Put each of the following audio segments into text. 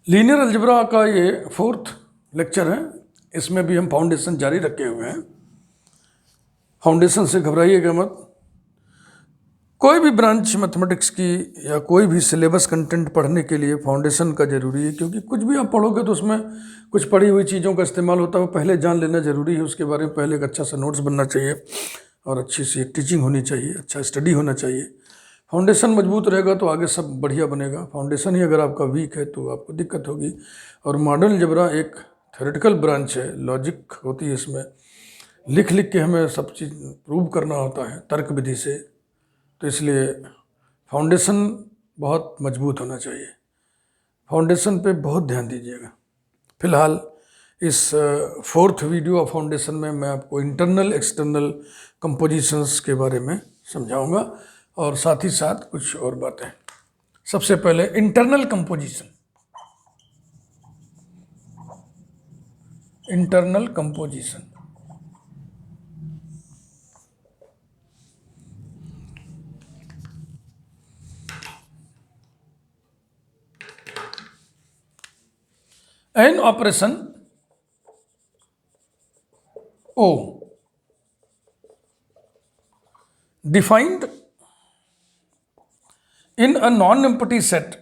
Linear algebra का ये 4th lecture है। इसमें भी हम फाउंडेशन जारी रखे हुए हैं। फाउंडेशन से घबराइएगा मत। कोई भी ब्रांच मैथमेटिक्स की या कोई भी सिलेबस कंटेंट पढ़ने के लिए फाउंडेशन का ज़रूरी है, क्योंकि कुछ भी आप पढ़ोगे तो उसमें कुछ पढ़ी हुई चीज़ों का इस्तेमाल होता है, वो पहले जान लेना ज़रूरी है। उसके बारे में पहले एक अच्छा सा नोट्स बनना चाहिए और अच्छी सी टीचिंग होनी चाहिए, अच्छा स्टडी होना चाहिए। फाउंडेशन मजबूत रहेगा तो आगे सब बढ़िया बनेगा। फाउंडेशन ही अगर आपका वीक है तो आपको दिक्कत होगी। और मॉडर्न अलजेब्रा एक थ्योरेटिकल ब्रांच है, लॉजिक होती है इसमें, लिख लिख के हमें सब चीज़ प्रूव करना होता है तर्क विधि से। तो इसलिए फाउंडेशन बहुत मजबूत होना चाहिए। फाउंडेशन पे बहुत ध्यान दीजिएगा। फिलहाल इस 4th वीडियो ऑफ फाउंडेशन में मैं आपको इंटरनल एक्सटर्नल कंपोजिशंस के बारे में समझाऊंगा और साथ ही साथ कुछ और बातें। सबसे पहले internal composition. Internal composition an operation O defined in a non-empty set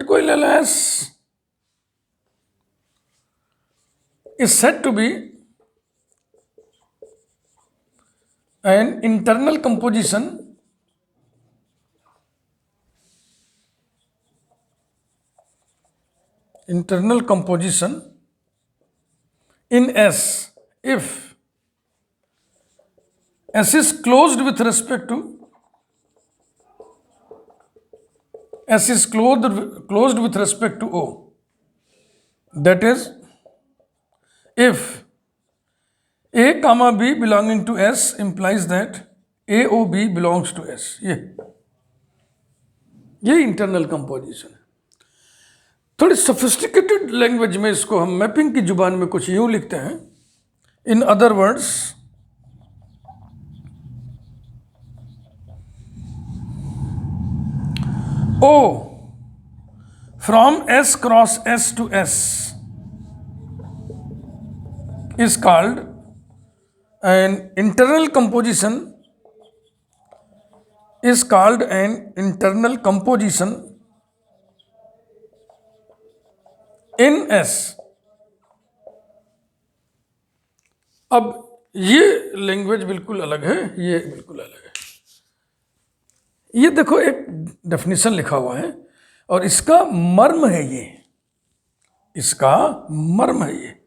को ले लें S is said to be an internal composition in S if S is closed with respect to O. That is, if A comma B belonging to S implies that A O B belongs to S. ये internal composition है। थोड़ी sophisticated language में इसको हम mapping की जुबान में कुछ यूं लिखते हैं। In other words, O from S cross S to S is called an internal composition in S. अब ये लैंग्वेज बिल्कुल अलग है, ये बिल्कुल अलग है। ये देखो एक डेफिनेशन लिखा हुआ है और इसका मर्म है ये, इसका मर्म है ये,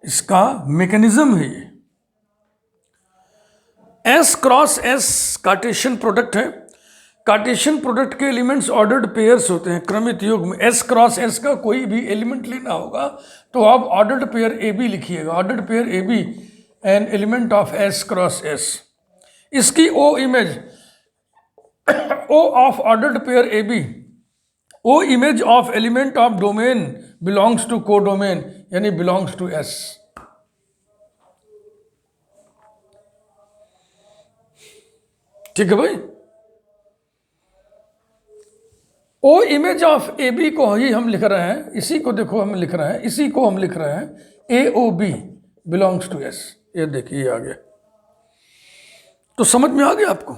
इसका मैकेनिज्म है ये। S cross S Cartesian product है। कार्टेशियन प्रोडक्ट के एलिमेंट्स ऑर्डर्ड पेयर्स होते हैं, क्रमित युग्म। S क्रॉस S का कोई भी एलिमेंट लेना होगा तो आप ऑर्डर्ड पेयर AB लिखिएगा। Ordered pair AB an element of S cross S। इसकी O image O of ordered pair AB, O image of element of domain belongs to codomain, यानी बिलोंग्स टू S। ठीक है भाई। O image of AB को ही हम लिख रहे हैं, इसी को देखो हम लिख रहे हैं, इसी को हम लिख रहे हैं AOB बिलोंग्स टू S। ये देखिए आ गया। तो समझ में आ गया आपको।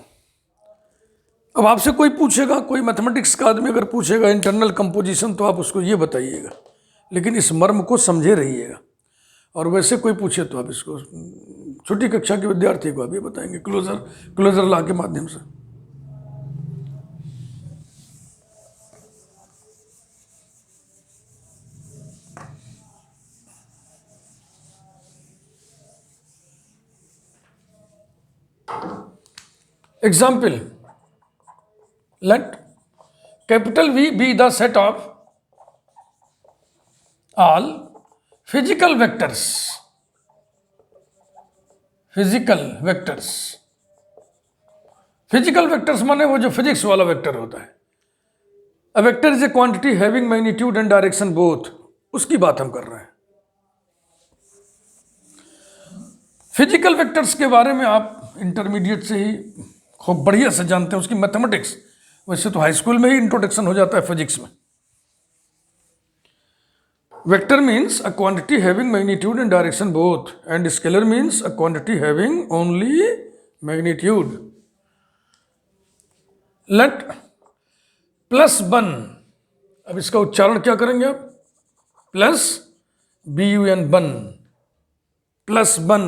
अब आपसे कोई पूछेगा, कोई मैथमेटिक्स का आदमी अगर पूछेगा इंटरनल कंपोजिशन, तो आप उसको ये बताइएगा, लेकिन इस मर्म को समझे रहिएगा। और वैसे कोई पूछे तो आप इसको छोटी कक्षा के विद्यार्थी को आप ये बताएंगे क्लोजर लॉ के माध्यम से। Example, let capital V be the set of all physical vectors. Physical vectors माने वो जो फिजिक्स वाला वेक्टर होता है। A vector is a quantity having magnitude and direction both, उसकी बात हम कर रहे हैं। फिजिकल वेक्टर्स के बारे में आप इंटरमीडिएट से ही खूब बढ़िया से जानते हैं, उसकी मैथमेटिक्स वैसे तो हाई स्कूल में ही इंट्रोडक्शन हो जाता है फिजिक्स में। Vector means a quantity having magnitude and direction both, and scalar means a quantity having only magnitude. Let plus one, अब इसका उच्चारण क्या करेंगे आप? Plus BUN, bun, plus one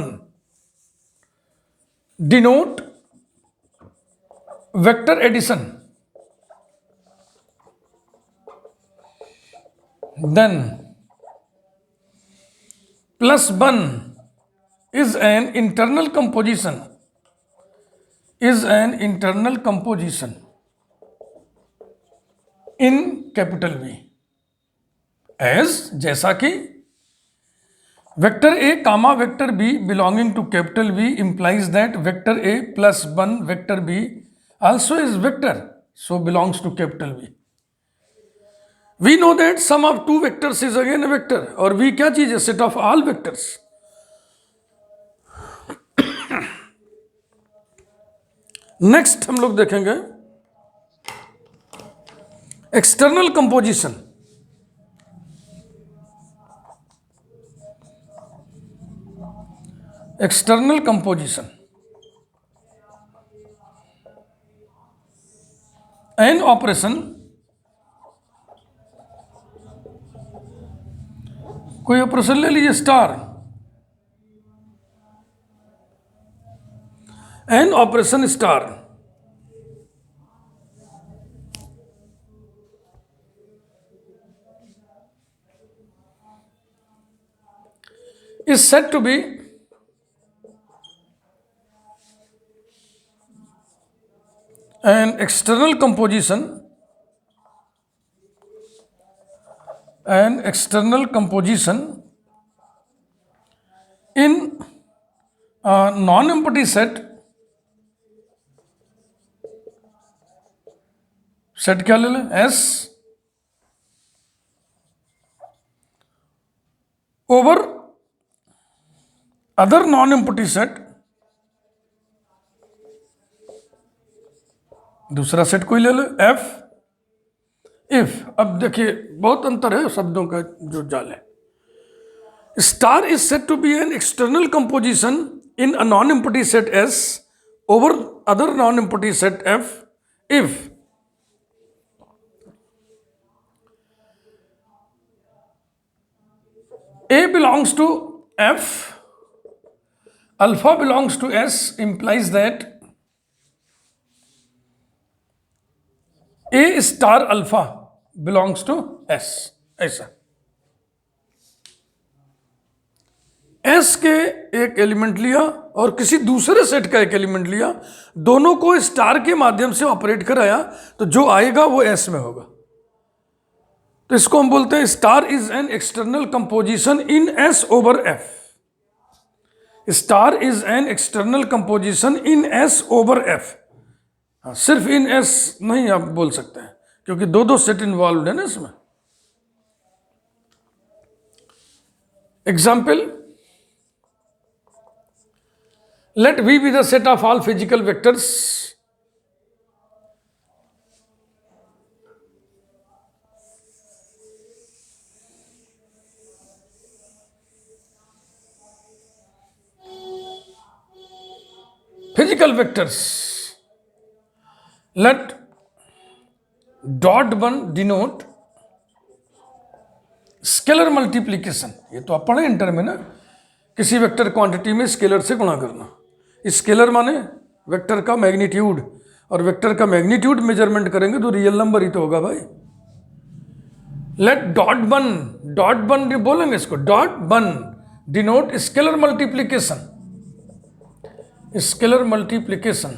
denote vector addition, then plus one is an internal composition, is an internal composition in capital V, as जैसा कि vector A comma vector B belonging to capital V implies that vector A plus 1 vector B also is vector, so belongs to capital V. We know that sum of two vectors is again a vector, और V क्या चीज है? Set of all vectors. Next हम लोग देखेंगे external composition. External composition, an operation, कोई operation ले लीजिए, star, an operation star is said to be an external composition, an external composition in a non-empty set, set क्या ले लें? S over other non empty set, दूसरा set कोई ले लो F, if. अब देखिए बहुत अंतर है शब्दों का जो जाल है। Star is set to be an external composition in a non empty set S over other non empty set F if A belongs to F, alpha belongs to S, implies that A star alpha belongs to S, ऐसा। S के एक element लिया और किसी दूसरे set का एक element लिया, दोनों को स्टार के माध्यम से ऑपरेट कराया, तो जो आएगा वो S में होगा। तो इसको हम बोलते हैं star is an external composition in S over F। Star is an external composition in S over F। हाँ, सिर्फ इन S नहीं आप बोल सकते हैं, क्योंकि दो दो सेट इन्वॉल्व है ना इसमें। Example, let V be the set of all physical vectors physical vectors, let dot one denote scalar multiplication. ये तो आप पढ़े इंटर में ना, किसी वेक्टर क्वांटिटी में स्केलर से गुणा करना। स्केलर माने वेक्टर का मैग्नीट्यूड, और वेक्टर का मैग्नीट्यूड मेजरमेंट करेंगे तो रियल नंबर ही तो होगा भाई। लेट डॉट वन बोलेंगे इसको, dot one denote scalar multiplication, scalar multiplication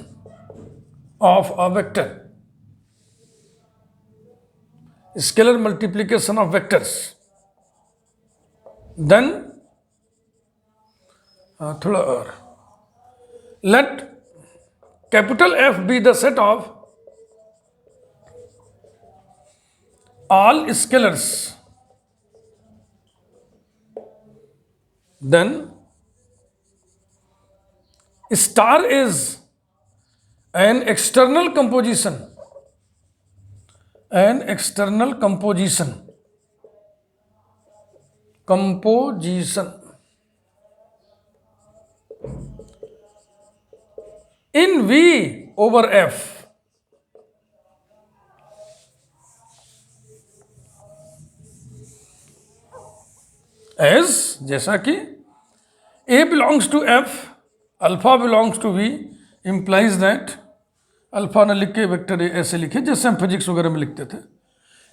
of a vector, scalar multiplication of vectors. Then थोड़ा और, let capital F be the set of all scalars, then star is an external composition an external composition in V over F as, जैसा कि A belongs to F, alpha belongs to V, implies that alpha न लिख के vector A ऐसे लिखे जैसे हम physics वगैरह में लिखते थे,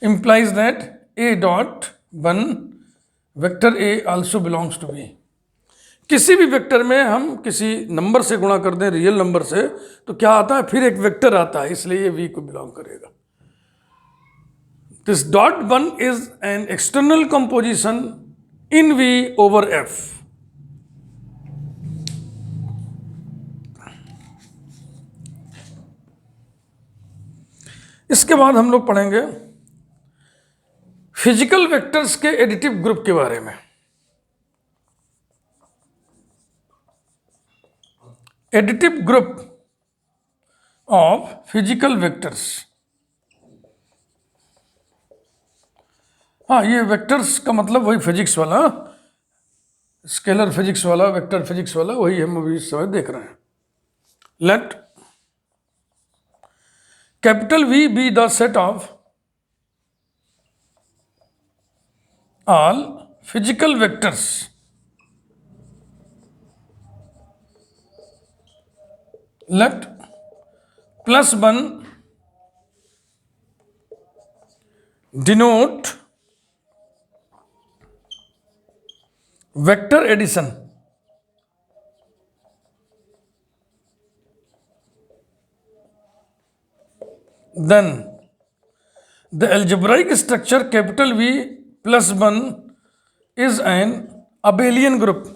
implies that A dot one vector a also belongs to V। किसी भी वेक्टर में हम किसी नंबर से गुणा कर दें, रियल नंबर से, तो क्या आता है, फिर एक वेक्टर आता है, इसलिए ये V को बिलोंग करेगा। This dot one is an external composition in V over F। इसके बाद हम लोग पढ़ेंगे फिजिकल वेक्टर्स के एडिटिव ग्रुप के बारे में। Additive group of physical vectors. हाँ, ये वेक्टर्स का मतलब वही फिजिक्स वाला, स्केलर फिजिक्स वाला, वेक्टर फिजिक्स वाला, वही हम अभी इस समय देख रहे हैं। Let capital V be the set of all physical vectors let plus 1 denote vector addition, then the algebraic structure capital V plus 1 is an abelian group,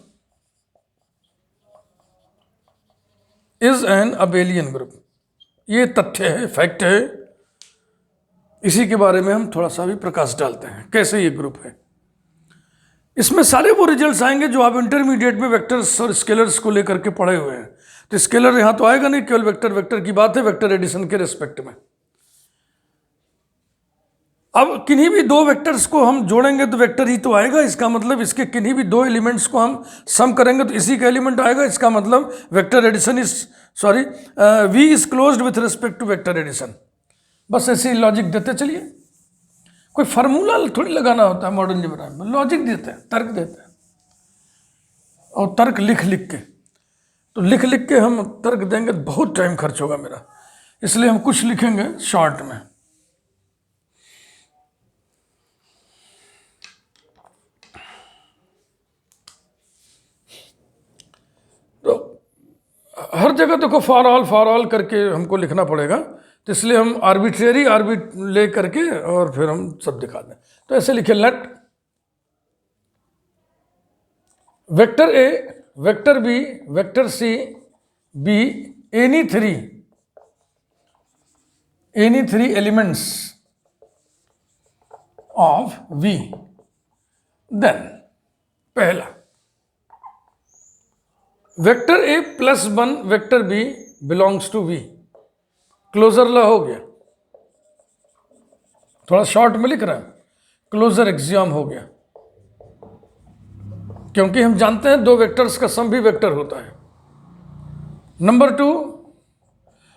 ये तथ्य है, फैक्ट है। इसी के बारे में हम थोड़ा सा भी प्रकाश डालते हैं, कैसे ये ग्रुप है। इसमें सारे वो रिजल्ट्स आएंगे जो आप इंटरमीडिएट में वेक्टर्स और स्केलर्स को लेकर के पढ़े हुए हैं। तो स्केलर यहाँ तो आएगा नहीं, केवल वेक्टर की बात है वेक्टर एडिशन के रिस्पेक्ट में। अब किन्हीं भी दो वेक्टर्स को हम जोड़ेंगे तो वेक्टर ही तो आएगा, इसका मतलब इसके किन्हीं भी दो एलिमेंट्स को हम सम करेंगे तो इसी का एलिमेंट आएगा, इसका मतलब vector addition V is closed with respect to vector addition. बस ऐसे ही लॉजिक देते चलिए, कोई फार्मूला थोड़ी लगाना होता है मॉडर्न अलजेब्रा में, लॉजिक देते हैं, तर्क देते हैं, और तर्क लिख के हम तर्क देंगे तो बहुत टाइम खर्च होगा मेरा, इसलिए हम कुछ लिखेंगे शॉर्ट में। हर जगह देखो फॉर ऑल करके हमको लिखना पड़ेगा, तो इसलिए हम आर्बिट्रेरी ले करके और फिर हम सब दिखा दें। तो ऐसे लिखे let vector A, vector B, vector C be any three elements of V। Then पहला vector A plus 1 vector B belongs to V। Closure law हो गया, थोड़ा शॉर्ट में लिख रहे हैं, क्लोजर एक्सियम हो गया, क्योंकि हम जानते हैं दो वेक्टर्स का सम भी वेक्टर होता है। Number 2,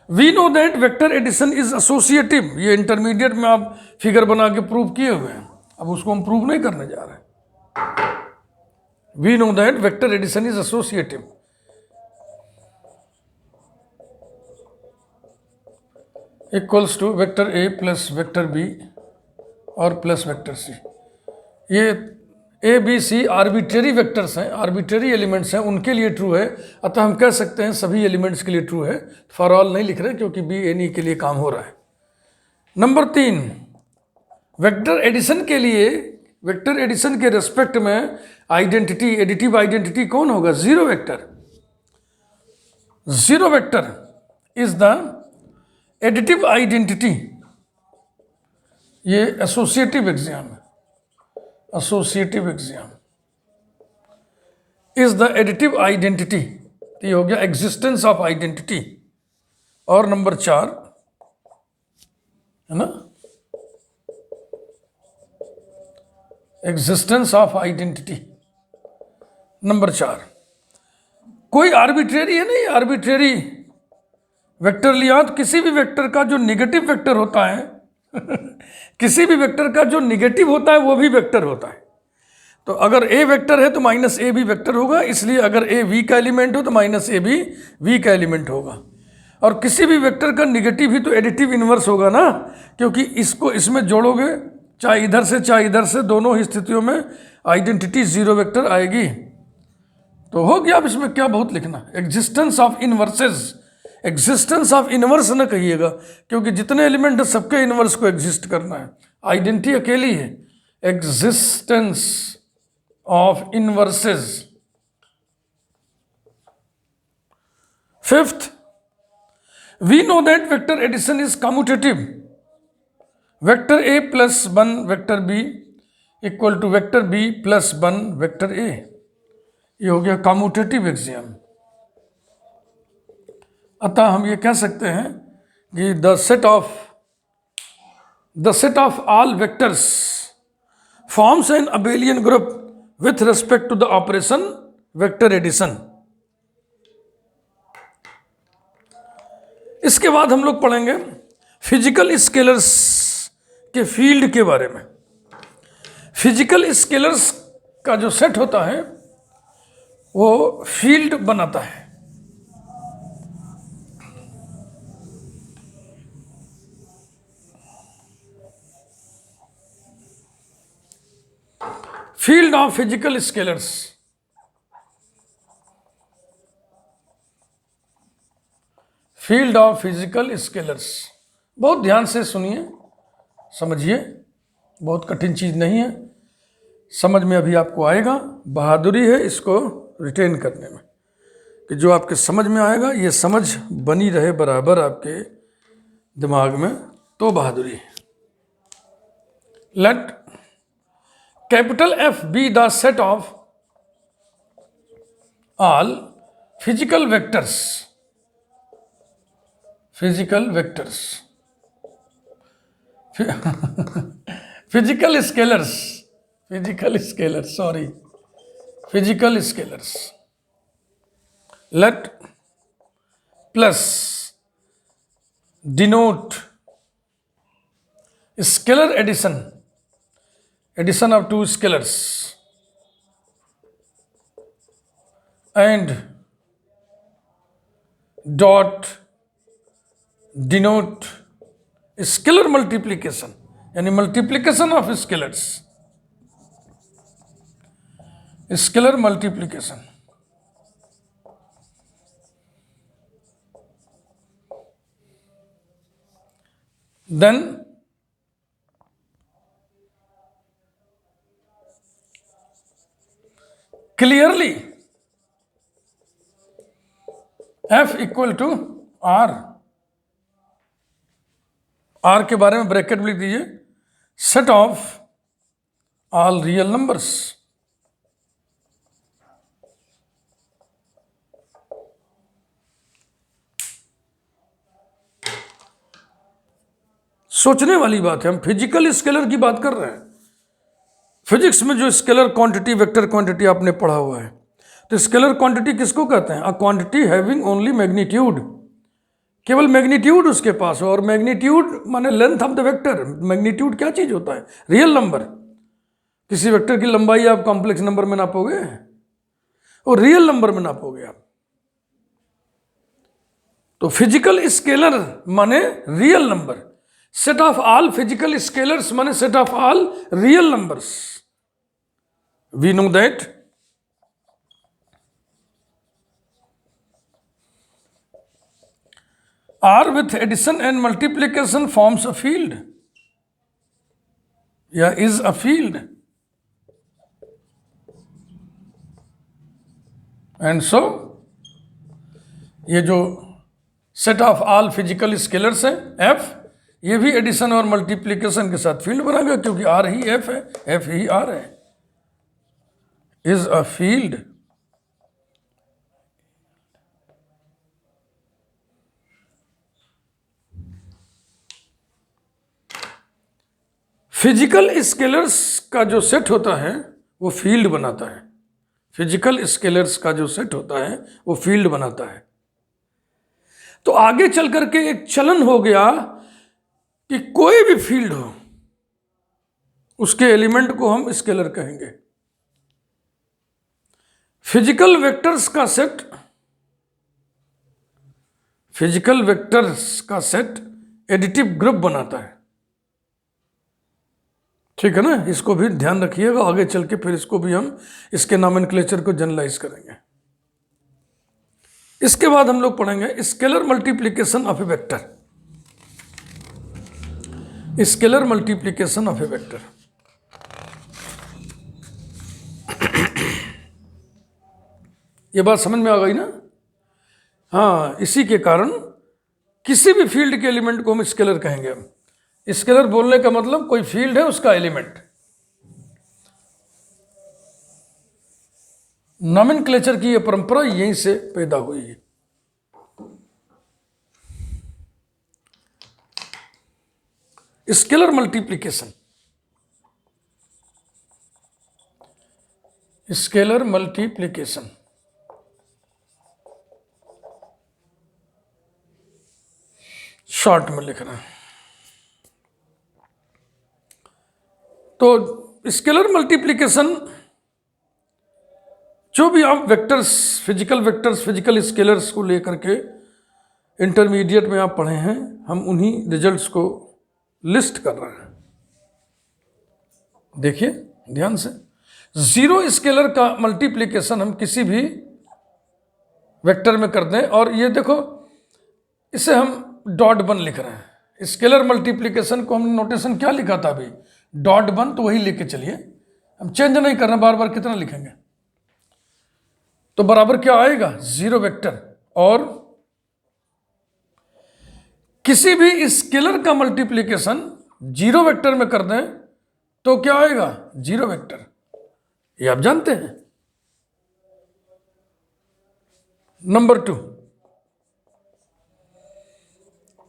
we know that vector addition is associative. ये इंटरमीडिएट में आप फिगर बना के प्रूव किए हुए हैं, अब उसको हम प्रूव नहीं करने जा रहे हैं। We know that vector addition is associative. Equals to vector A plus vector b और प्लस वेक्टर सी। ये a b c arbitrary vectors हैं, आर्बिट्रेरी एलिमेंट्स हैं, उनके लिए ट्रू है, अतः हम कह सकते हैं सभी एलिमेंट्स के लिए ट्रू है। फॉर ऑल नहीं लिख रहे क्योंकि बी एनी के लिए काम हो रहा है। नंबर 3, वेक्टर एडिशन के लिए, वेक्टर एडिशन के रेस्पेक्ट में आइडेंटिटी, एडिटिव आइडेंटिटी कौन होगा? Zero vector. Zero vector is the additive identity. ये एसोसिएटिव एग्जाम है, associative exam is the additive identity. ये हो गया एग्जिस्टेंस ऑफ आइडेंटिटी। और नंबर 4 है ना, एग्जिस्टेंस ऑफ आइडेंटिटी। नंबर 4, कोई आर्बिट्रेरी है नहीं, आर्बिट्रेरी वेक्टर लिया तो किसी भी वेक्टर का जो निगेटिव वेक्टर होता है किसी भी वेक्टर का जो निगेटिव होता है वो भी वेक्टर होता है। तो अगर ए वेक्टर है तो माइनस ए भी वेक्टर होगा, इसलिए अगर ए वी का एलिमेंट हो तो माइनस ए भी वी का एलिमेंट होगा। और किसी भी वेक्टर का निगेटिव ही तो एडिटिव इन्वर्स होगा ना, क्योंकि इसको इसमें जोड़ोगे चाहे इधर से चाहे इधर से, दोनों ही स्थितियों में आइडेंटिटी जीरो वेक्टर आएगी। तो हो गया। अब इसमें क्या बहुत लिखना, existence of inverses. Existence of inverse न कहिएगा, क्योंकि जितने एलिमेंट है सबके इनवर्स को एग्जिस्ट करना है, आइडेंटिटी अकेली है। Existence of inverses. Fifth, we know that vector addition is commutative. Vector A plus 1 vector B equal to vector B plus 1 vector A. ये हो गया कम्यूटेटिव एक्सियम। अतः हम ये कह सकते हैं कि the set of all vectors forms an abelian group with respect to the operation vector addition. इसके बाद हम लोग पढ़ेंगे फिजिकल स्केलर्स के फील्ड के बारे में। फिजिकल स्केलर्स का जो सेट होता है वो फील्ड बनाता है। Field of physical scalars. Field of physical scalars, बहुत ध्यान से सुनिए, समझिए, बहुत कठिन चीज नहीं है, समझ में अभी आपको आएगा। बहादुरी है इसको रिटेन करने में, कि जो आपके समझ में आएगा ये समझ बनी रहे बराबर आपके दिमाग में, तो बहादुरी है। Let capital F be the set of all physical vectors. Physical vectors, physical scalars, physical scalars, sorry, physical scalars. Let plus denote scalar addition, addition of two scalars, and dot denote scalar multiplication, यानी multiplication of scalars, scalar multiplication। then clearly F equal to R। R के बारे में bracket में लिख दीजिए, set of all real numbers. सोचने वाली बात है, हम फिजिकल स्केलर की बात कर रहे हैं। फिजिक्स में जो स्केलर क्वांटिटी, वेक्टर क्वांटिटी आपने पढ़ा हुआ है, तो स्केलर क्वांटिटी किसको कहते हैं? अ क्वांटिटी हैविंग ओनली मैग्नीट्यूड, केवल मैग्नीट्यूड उसके पास हो। और मैग्नीट्यूड माने length of the vector. Magnitude क्या चीज होता है? Real number. किसी वेक्टर की लंबाई आप कॉम्प्लेक्स नंबर में नापोगे और रियल नंबर में नापोगे आप। तो फिजिकल स्केलर माने real number, set of all physical scalars माने set of all real numbers. We know that R with addition and multiplication forms a field, या is a field, and so ये जो set of all physical scalars है F, ये भी addition और multiplication के साथ फील्ड बनाएगा, क्योंकि R ही F है, F ही R है। Is a field. Physical scalars का जो सेट होता है वो फील्ड बनाता है। फिजिकल स्केलर्स का जो सेट होता है वो फील्ड बनाता है। तो आगे चल करके एक चलन हो गया कि कोई भी फील्ड हो उसके एलिमेंट को हम स्केलर कहेंगे। फिजिकल वेक्टर्स का सेट, फिजिकल वेक्टर्स का सेट एडिटिव ग्रुप बनाता है। ठीक है ना, इसको भी ध्यान रखिएगा, आगे चल के फिर इसको भी हम इसके नॉमेनक्लेचर को जनरलाइज करेंगे। इसके बाद हम लोग पढ़ेंगे scalar multiplication of A vector. Scalar multiplication of A vector. ये बात समझ में आ गई ना? हाँ, इसी के कारण किसी भी फील्ड के एलिमेंट को हम स्केलर कहेंगे। हम स्केलर बोलने का मतलब कोई फील्ड है उसका एलिमेंट। नॉमेनक्लेचर की यह परंपरा यहीं से पैदा हुई है। Scalar multiplication, scalar multiplication short में लिखना है। तो स्केलर मल्टीप्लिकेशन, जो भी आप वेक्टर्स, फिजिकल स्केलर्स को लेकर के इंटरमीडिएट में आप पढ़े हैं, हम उन्हीं रिजल्ट्स को लिस्ट कर रहे हैं। देखिए ध्यान से, जीरो स्केलर का मल्टीप्लिकेशन हम किसी भी वेक्टर में कर दें, और ये देखो इसे हम डॉट वन लिख रहे हैं। स्केलर मल्टीप्लिकेशन को हमने नोटेशन क्या लिखा था अभी, डॉट वन, तो वही लेके चलिए, हम चेंज नहीं करना, बार बार कितना लिखेंगे। तो बराबर क्या आएगा, जीरो वेक्टर, और किसी भी स्केलर का मल्टीप्लिकेशन जीरो वेक्टर में कर दें तो क्या आएगा, जीरो वेक्टर। ये आप जानते हैं। नंबर 2,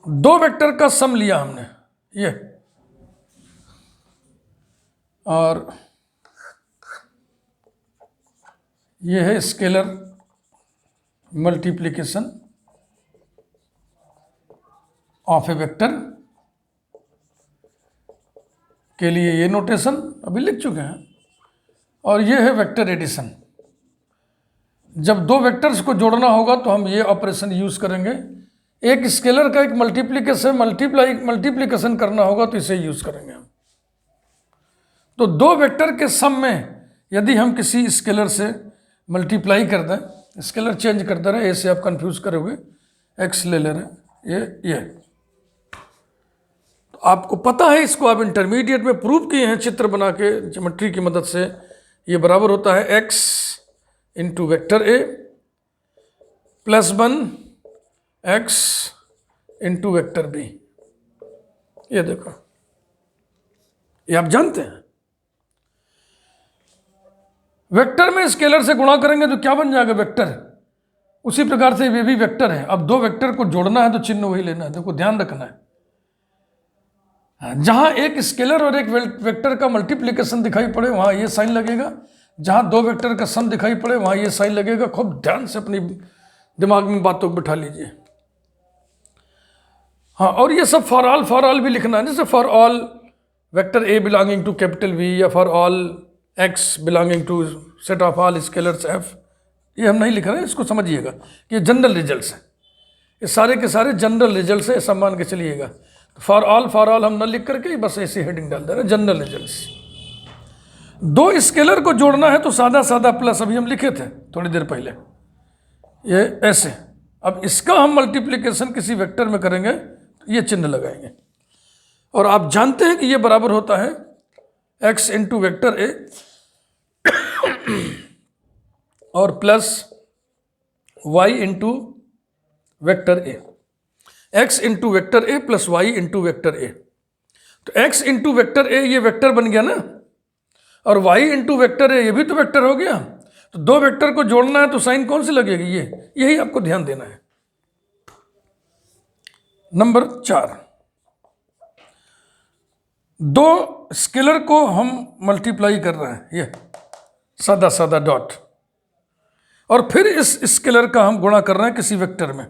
दो वेक्टर का सम लिया हमने, ये, और ये है scalar multiplication of A vector. के लिए ये नोटेशन अभी लिख चुके हैं। और ये है वेक्टर एडिशन। जब दो वेक्टर्स को जोड़ना होगा तो हम ये ऑपरेशन यूज करेंगे। एक स्केलर का एक मल्टीप्लिकेशन करना होगा तो इसे यूज करेंगे हम। तो दो वेक्टर के सम में यदि हम किसी स्केलर से मल्टीप्लाई कर दें, स्केलर चेंज करते रहे, ऐसे आप कंफ्यूज करोगे, एक्स ले रहे हैं, ये तो आपको पता है, इसको आप इंटरमीडिएट में प्रूव किए हैं चित्र बना के ज्योमेट्री की मदद से। ये बराबर होता है एक्स इंटू वेक्टर ए plus 1 x into vector b. ये देखो, ये आप जानते हैं। वेक्टर में स्केलर से गुणा करेंगे तो क्या बन जाएगा, वेक्टर। उसी प्रकार से ये भी वेक्टर है। अब दो वेक्टर को जोड़ना है तो चिन्ह वही लेना है। देखो ध्यान रखना है, जहां एक स्केलर और एक वेक्टर का मल्टीप्लिकेशन दिखाई पड़े वहां ये साइन लगेगा, जहां दो वेक्टर का सम दिखाई पड़े वहां ये साइन लगेगा। खूब ध्यान से अपनी दिमाग में बातों को बिठा लीजिए। हाँ, और ये सब फॉर ऑल भी लिखना है, जैसे for all vector A belonging to capital V, या for all X belonging to set of all scalars F. ये हम नहीं लिख रहे हैं, इसको समझिएगा कि ये जनरल रिजल्ट्स हैं। ये सारे के सारे जनरल रिजल्ट्स है, ऐसा मान के चलिएगा। फॉर ऑल हम न लिख करके बस ऐसी हेडिंग डाल दे रहे हैं, जनरल रिजल्ट्स। दो स्केलर को जोड़ना है तो सादा प्लस अभी हम लिखे थे थोड़ी देर पहले, ये ऐसे। अब इसका हम मल्टीप्लिकेशन किसी वेक्टर में करेंगे तो ये चिन्ह लगाएंगे। और आप जानते हैं कि ये बराबर होता है एक्स इंटू वेक्टर ए और plus y into vector a. X into vector A plus y into vector a. तो एक्स इंटू वेक्टर ए ये वेक्टर बन गया ना, और वाई इंटू वेक्टर ए ये भी तो वेक्टर हो गया। तो दो वेक्टर को जोड़ना है तो साइन कौन सी लगेगी, ये, यही आपको ध्यान देना है। नंबर 4, दो स्केलर को हम मल्टीप्लाई कर रहे हैं, ये सादा सादा डॉट, और फिर इस स्केलर का हम गुणा कर रहे हैं किसी वेक्टर में,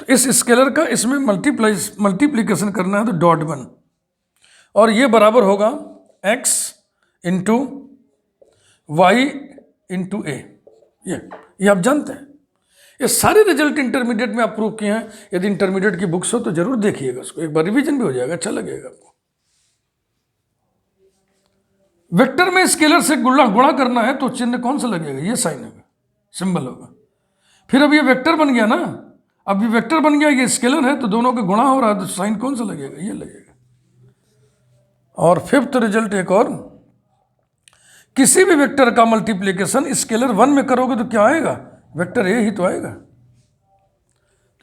तो इस स्केलर का इसमें मल्टीप्लीकेशन करना है, तो डॉट 1, और ये बराबर होगा x इंटू वाई इंटू ए। ये आप जानते हैं। ये सारे रिजल्ट इंटरमीडिएट में आप प्रूव किए हैं। यदि इंटरमीडिएट की बुक्स हो तो जरूर देखिएगा उसको, एक बार रिवीजन भी हो जाएगा, अच्छा लगेगा आपको। वेक्टर में स्केलर से गुणा करना है तो चिन्ह कौन सा लगेगा, ये साइन होगा, सिंबल होगा। फिर अब ये वेक्टर बन गया ना, अब ये वेक्टर बन गया, ये स्केलर है, तो दोनों का गुणा हो रहा है, तो साइन कौन सा लगेगा, ये लगेगा। और फिफ्थ रिजल्ट एक और, किसी भी वेक्टर का मल्टीप्लिकेशन स्केलर 1 में करोगे तो क्या आएगा, वेक्टर ए ही तो आएगा।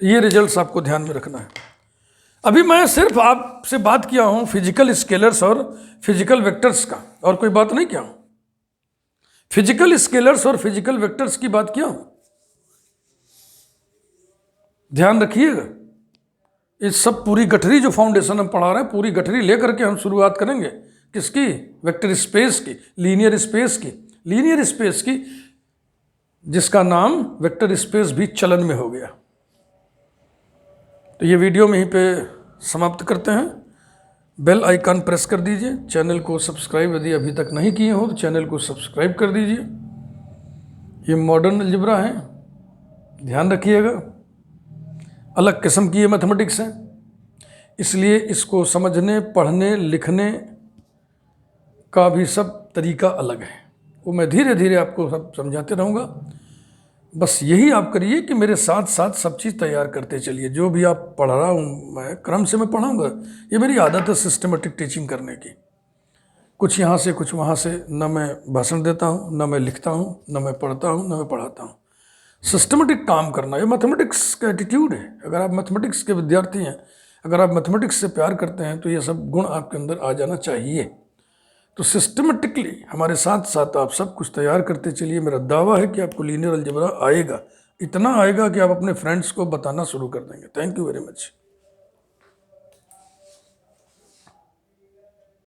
तो ये रिजल्ट्स आपको ध्यान में रखना है। अभी मैं सिर्फ आपसे बात किया हूं फिजिकल स्केलर्स और फिजिकल वेक्टर्स का, और कोई बात नहीं किया हूं। फिजिकल स्केलर्स और फिजिकल वेक्टर्स की बात किया हूं, ध्यान रखिएगा। इस सब पूरी गठरी जो फाउंडेशन हम पढ़ा रहे हैं, पूरी गठरी लेकर के हम शुरुआत करेंगे किसकी, वेक्टर स्पेस की, लीनियर स्पेस की, जिसका नाम वेक्टर स्पेस भी चलन में हो गया। तो ये वीडियो में यहीं पे समाप्त करते हैं। बेल आइकन प्रेस कर दीजिए, चैनल को सब्सक्राइब यदि अभी तक नहीं किए हो तो चैनल को सब्सक्राइब कर दीजिए। ये मॉडर्न अलजेब्रा है, ध्यान रखिएगा, अलग किस्म की ये मैथमेटिक्स है, इसलिए इसको समझने, पढ़ने, लिखने का भी सब तरीका अलग है। वो मैं धीरे धीरे आपको सब समझाते रहूँगा। बस यही आप करिए कि मेरे साथ साथ सब चीज़ तैयार करते चलिए। जो भी आप पढ़ रहा हूँ मैं क्रम से मैं पढ़ाऊँगा। ये मेरी आदत है सिस्टमेटिक टीचिंग करने की, कुछ यहाँ से कुछ वहाँ से। न मैं भाषण देता हूँ, न मैं लिखता हूँ, न मैं पढ़ता हूँ, न मैं पढ़ाता हूँ। सिस्टमेटिक काम करना ये मैथमेटिक्स का एटीट्यूड है। अगर आप मैथमेटिक्स के विद्यार्थी हैं, अगर आप मैथमेटिक्स से प्यार करते हैं, तो ये सब गुण आपके अंदर आ जाना चाहिए। तो सिस्टमेटिकली हमारे साथ साथ आप सब कुछ तैयार करते चलिए। मेरा दावा है कि आपको लीनियर अलजेब्रा आएगा, इतना आएगा कि आप अपने फ्रेंड्स को बताना शुरू कर देंगे। Thank you very much.